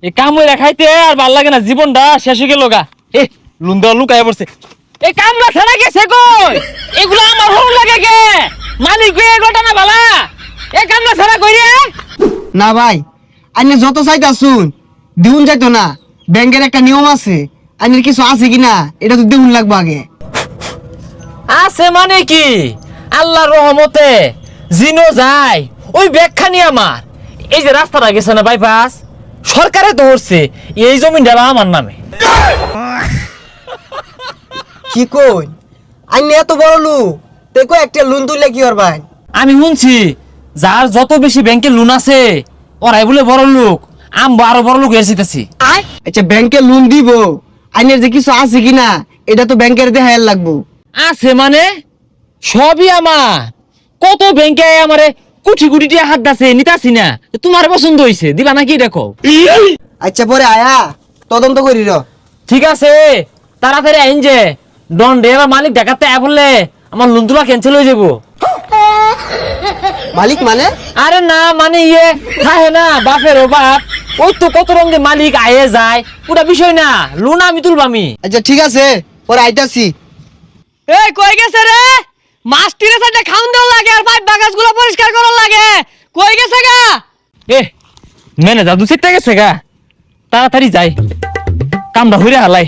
এই কাম হইরা খাইতে আর ভাল লাগে না, জীবনটা শেষ হয়ে গেল গা। লুন্দা লুকায় পড়ছে। এই কামলা ছাড়া গেছে কই? এগুলো আমার হল লাগে কে? মালিক বে ঘটনা বালা। এই কামলা ছাড়া কই রে? না ভাই, আইনে যত চাইতা শুন দিউন যাইতো না। ব্যাংকের একটা নিয়ম আছে, আইনের কিছু আছে কিনা এটা তো দিউন লাগবে আগে। আছে মানে কি? আল্লাহর রহমতে জিনো যায় ওই ব্যাগখানি আমার। এই যে রাস্তাটা গেছে না বাইপাস, সরকারে ধরছে এই জমিনটা আমার নামে। কি কই আইনে এত বড় লোক, দেখো একটা লোন তুললে কি আর ভাই? আমি শুনছি যার যত বেশি ব্যাংকে লোন আছে ওরাই বলে বড় লোক। আরো বড় লোক এসেছি। আচ্ছা ব্যাংকে লোন দিব, আইনের যে কিছু আছে কিনা এটা তো ব্যাংকের দেখায় লাগবো। আছে মানে সবই আমার। কত ব্যাংকে আমারে কোটি কোটি টাকা হাত দাছে, নিতাছি না। তোমার পছন্দ হইছে, দিবা নাকি দেখো। আচ্ছা পরে আয়া তদন্ত করি র। ঠিক আছে, তাড়াতাড়ি আইন যে ডন ডে বা মালিক দেখাতে বললে আমার লোন তোলা ক্যান্সেল হয়ে যাবো। মালিক মানে? আরে না মানে ইয়ে থাকে না বাপের ও বাপ, ওই তো কত রঙের মালিক আয়ে যায়, পুরা বিষয় না। লোন আমি তুলবামি। আচ্ছা ঠিক আছে পরে আইতাছি। এই কই গেছে রে? মাছ টিরে সাইডে খাউন দেওয়া লাগে আর পাইপ বাগাসগুলো পরিষ্কার করা লাগে। কই গেছে গা? ম্যানেজার দু সিটটা গেছে গা, তাড়াতাড়ি যাই কামটা হইরে হালাই।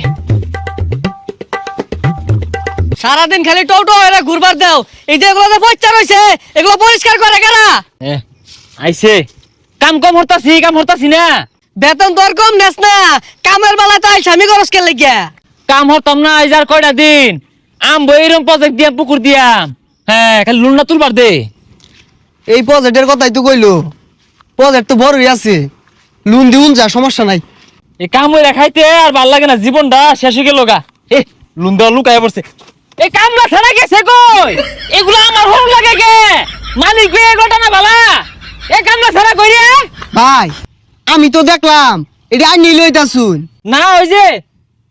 সারাদিন খালি টোটো হয়ে ঘুরবার দাও। এই যে এগুলো যে পয়সা রয়েছে এগুলো পরিষ্কার করে কারা? আইছে কাম কম হরতাছি না। বেতন তো আর কম নেস না, কামের বেলা তো আইসা আমি খরচ কে লাগিয়া। কাম হরতাম না এই যার কয়টা দিন এইরকম প্রজেক্ট দিয়াম, পুকুর দিয়াম। হ্যাঁ খালি লোন না তুলবার দে। এই প্রজেক্টের কথাই তো কইলো, প্রজেক্ট তো বড়ই আছে, লোন দিউন যা সমস্যা নাই। এই কাম হইরা খাইতে আর ভাল লাগে না, জীবনটা শেষ হয়ে গেল গা। লোন দেওয়া লুকায় পড়ছে। এই কামলা ছাড়া গেছে কই? এগুলো আমার হল লাগে কে? মালিক বে ঘটনা বালা। এই কামলা ছাড়া কই রে? ভাই আমি তো দেখলাম এটা আইনি লইতা শুন। না ওই যে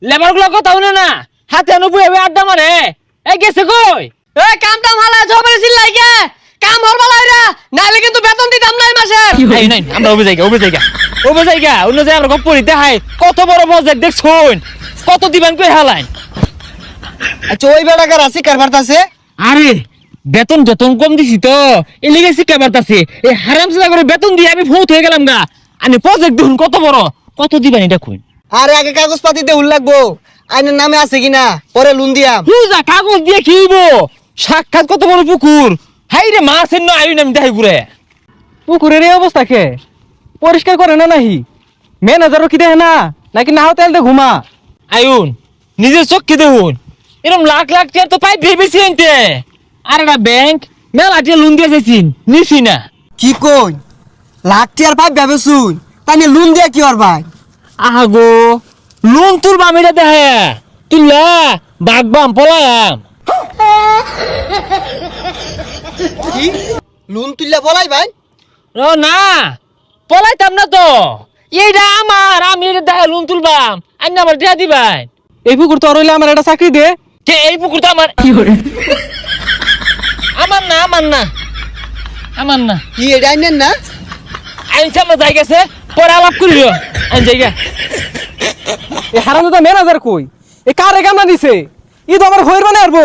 লেবার গুলো কথা শুনে না, হাতে অনুপুয়ে আড্ডা মারে। এই গেছে কই? এই কামটা ভালো জবের চিল্লাই গে কাম হরবা লাইরা, নাইলে কিন্তু বেতন দিতাম না এই মাসে। এই নাই আমরা ওবে জায়গা অন্য যে আমরা গপ্প দিতে হাই কত বড় প্রজেক্ট দেখছুন, কত দিবেন কই হালাইন। আচ্ছা ওই বেড়াকার আছে কারবার আছে? আরে বেতন কম দিছি তো এই লিগে শিক্ষা বাড়তাছে। এই হারামজাদা করে বেতন দিয়ে আমি ফৌত হয়ে গেলাম গা। আনি প্রজেক্ট দেখুন কত বড়, কত দিবেন এটা কই? আরে আগে কাগজ পাতি দেউল লাগবো, আইনের নামে আছে কিনা পরে লোন দিয়াম। হুজা কাগজ দিয়ে কি হইব? সাক্ষাৎ কত বড় পুকুর, হাই রে মাছের না আইন আমি দেখাই ঘুরে। পুকুরের এই অবস্থা কে পরিষ্কার করে না নাহি? ম্যানেজারও কি দেখে না নাকি নাও তেল দে ঘুমা? আইন নিজের চোখকে দেখুন, এরকম লাখ লাখ টাকা তো পাই ভেবেছি আনতে। আর একটা ব্যাংক মেলা টাকা লোন দিয়ে চাইছিন, নিছি না। কি কই লাখটি আর পাইপ যাবে শুন, তাই নিয়ে লোন দিয়া কি আর ভাই? আহা গো লোন তুলবা আমি দেখে তুললা বাগবাম পলায়াম। কি লোন তুললে বলাই ভাই? ও না পলাইতাম না তো, এইটা আমার, আমি এটা দেখে লোন তুলবাম। আইন আমার দেয়া দিবাই। এই পুকুর তো রইলে আমার একটা চাকরি দে। কে এই পুকুরটা আমার? আমার না কি এটা আইনের না? আইন সামনে যাই গেছে, পরে আলাপ করিও। আইন জায়গা এই হারামজাদা ম্যানেজার কই? এ কারে কামনা দিছে? ই তো আমার হইর বানাই আরবো।